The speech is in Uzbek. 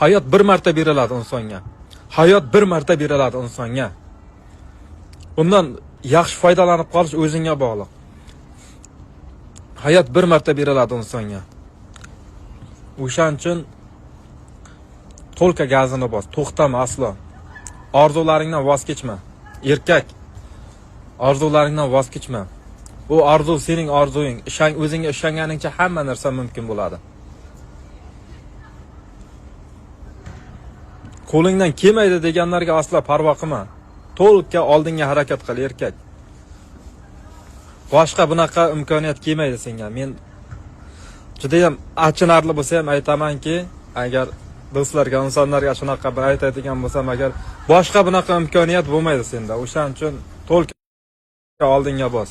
Hayot bir marta beriladi insonga. Hayot bir marta beriladi insonga. Undan yaxshi foydalanib qolish o'zingga bog'liq. Hayot bir marta beriladi insonga. O'shaning uchun to'lka gazini bos, to'xtama aslo. Orzularingdan voz kechma. Erkak, orzularingdan voz kechma. Bu orzu sening orzuying. O'zingga ishonganingcha hamma narsa mumkin bo'ladi. Qo'lingdan kelmaydi deganlarga aslo parvo qilma. To'lka oldinga harakat qil erkak. Boshqa bunaqa imkoniyat kelmaydi senga. Men juda ham achinarli bo'lsa ham aytamanki, agar do'stlarga, insonlarga shunaqa bir aytadigan bo'lsam, agar boshqa bunaqa imkoniyat bo'lmaydi senda. O'shaning uchun to'lka oldinga bos.